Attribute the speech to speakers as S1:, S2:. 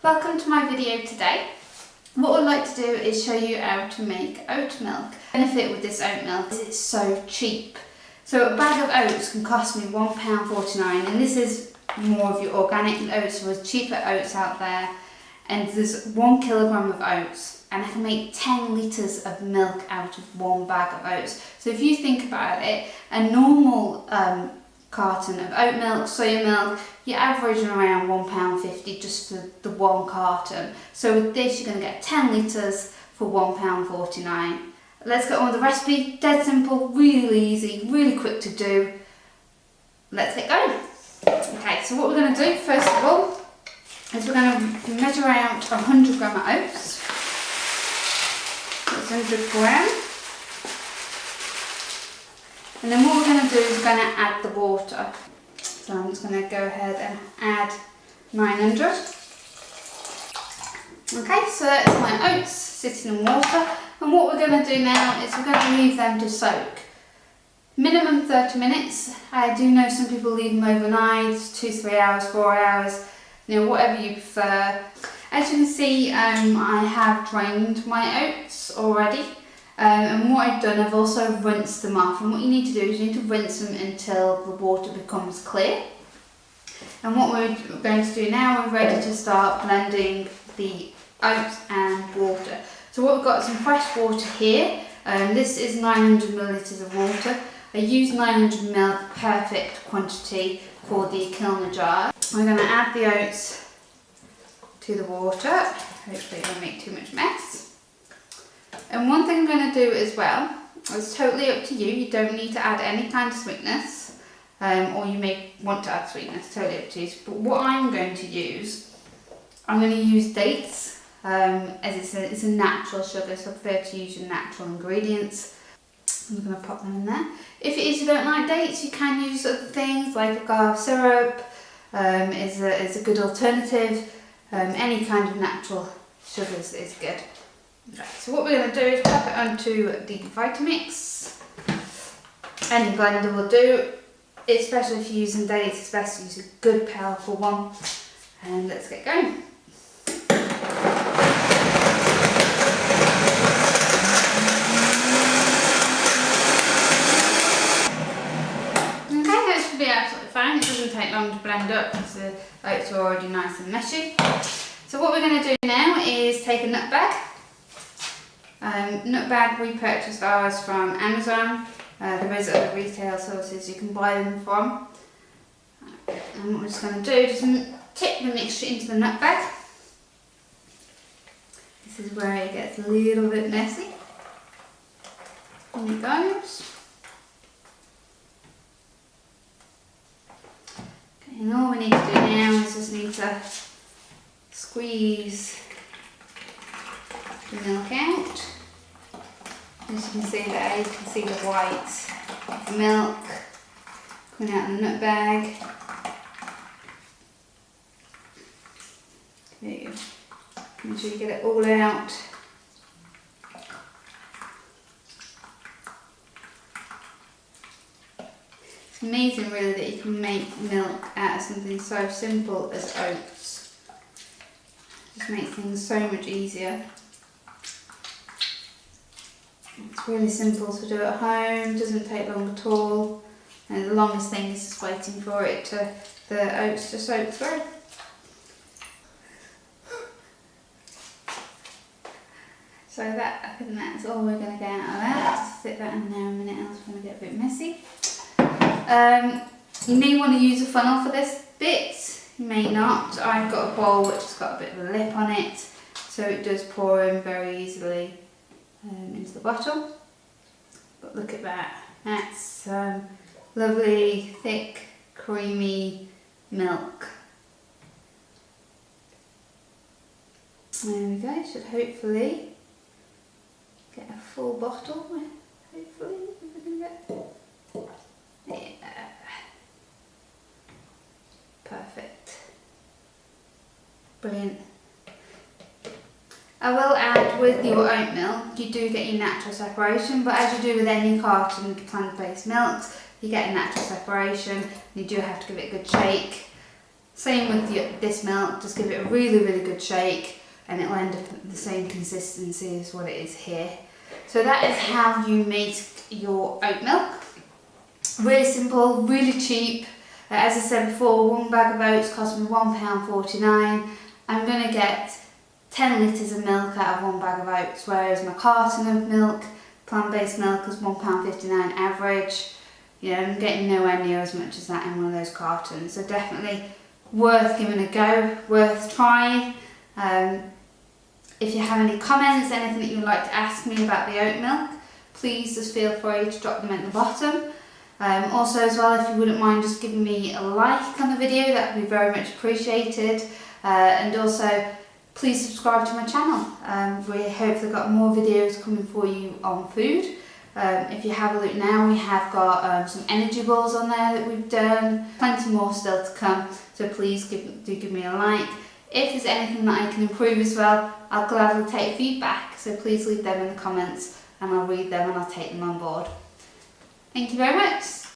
S1: Welcome to my video today. What I'd like to do is show you how to make oat milk. The benefit with this oat milk is it's so cheap. So a bag of oats can cost me £1.49 and this is more of your organic oats, so there's cheaper oats out there. And there's 1 kilogram of oats and I can make 10 litres of milk out of one bag of oats. So if you think about it, a normal carton of oat milk, soya milk, you're averaging around £1.50 just for the one carton. So with this you're going to get 10 litres for £1.49. Let's get on with the recipe. Dead simple, really easy, really quick to do. Let's get going. Okay, so what we're going to do first of all is we're going to measure out 100 gram of oats. That's 100 gram. And then what we're going to do is we're going to add the water. So I'm just going to go ahead and add 900. Okay, so that's my oats sitting in water. And what we're going to do now is we're going to leave them to soak. Minimum 30 minutes. I do know some people leave them overnight, 2-3 hours, 4 hours, you know, whatever you prefer. As you can see, I have drained my oats already. And what I've done, I've also rinsed them off, and what you need to do is you need to rinse them until the water becomes clear. And what we're going to do now, we're ready to start blending the oats and water. So what we've got is some fresh water here, this is 900 millilitres of water. I use 900 ml, perfect quantity for the kilner jar. I'm going to add the oats to the water, hopefully it won't make too much mess. And one thing I'm going to do as well, it's totally up to you, you don't need to add any kind of sweetness, or you may want to add sweetness, totally up to you. But what I'm going to use, I'm going to use dates, as it's a natural sugar, so I prefer to use your natural ingredients. I'm going to pop them in there. If it is you don't like dates, you can use other things like agave syrup, is a good alternative. Any kind of natural sugars is good. Okay, so what we're going to do is pop it onto the Vitamix. Any blender will do, especially if you're using dates, it's best to use a good powerful one. And let's get going. Okay, that should be absolutely fine. It doesn't take long to blend up because the oats are already nice and mushy. So what we're going to do now is take a nut bag. Nut bag, we purchased ours from Amazon. There is other retail sources you can buy them from. And what we're just going to do is just tip the mixture into the nut bag. This is where it gets a little bit messy. And it goes. Okay, and all we need to do now is just need to squeeze the milk out. As you can see there, you can see the white of the milk coming out of the nut bag. Okay, make sure you get it all out. It's amazing really that you can make milk out of something so simple as oats. It just makes things so much easier. It's really simple to do at home, doesn't take long at all, and the longest thing is just waiting for the oats to soak through. So I think that's all we're going to get out of that. Just stick that in there a minute, else it's going to get a bit messy. You may want to use a funnel for this bit, you may not. I've got a bowl which has got a bit of a lip on it, so it does pour in very easily into the bottle. But look at that, that's lovely, thick, creamy milk. There we go, should hopefully get a full bottle, hopefully, if we can get, yeah, perfect, brilliant. I will add with your oat milk, you do get your natural separation, but as you do with any carton plant-based milks, you get a natural separation, you do have to give it a good shake. Same with this milk, just give it a really, really good shake and it will end up at the same consistency as what it is here. So that is how you make your oat milk. Really simple, really cheap. As I said before, one bag of oats cost me £1.49. I'm going to get 10 litres of milk out of one bag of oats, whereas my carton of milk, plant-based milk, is £1.59 average. You know, I'm getting nowhere near as much as that in one of those cartons. So definitely worth giving a go, worth trying. If you have any comments, anything that you'd like to ask me about the oat milk, please just feel free to drop them at the bottom. Also as well, if you wouldn't mind just giving me a like on the video, that would be very much appreciated. And also, please subscribe to my channel. We hopefully got more videos coming for you on food. If you have a look now, we have got some energy balls on there that we've done, plenty more still to come, so please do give me a like. If there's anything that I can improve as well, I'll gladly take feedback, so please leave them in the comments and I'll read them and I'll take them on board. Thank you very much.